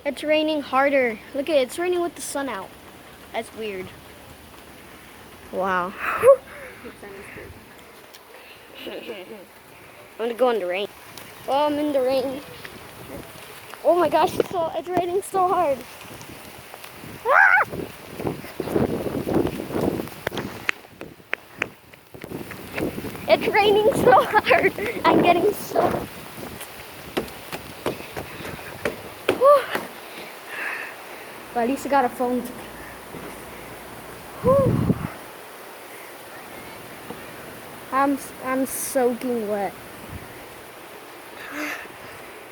It's raining harder. Look at it, it's raining with the sun out. That's weird. Wow. I'm gonna go in the rain. Oh, I'm in the rain. Oh my gosh, it's raining so hard. Ah! It's raining so hard. I'm getting so. But at least I got a phone. Whew. I'm soaking wet.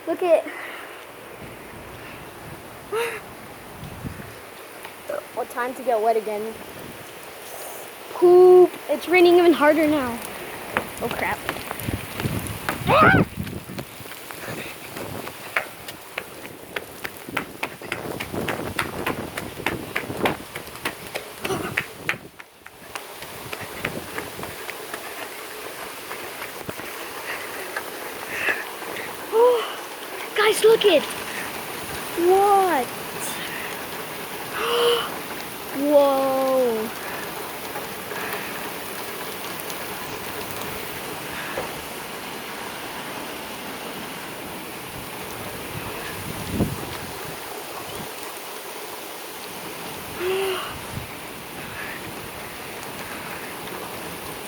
Look at. What time to get wet again? Poop. It's raining even harder now. Oh crap. Ah! Guys, look it! What? Whoa!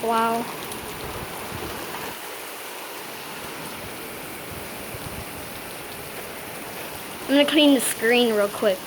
Wow. I'm gonna clean the screen real quick.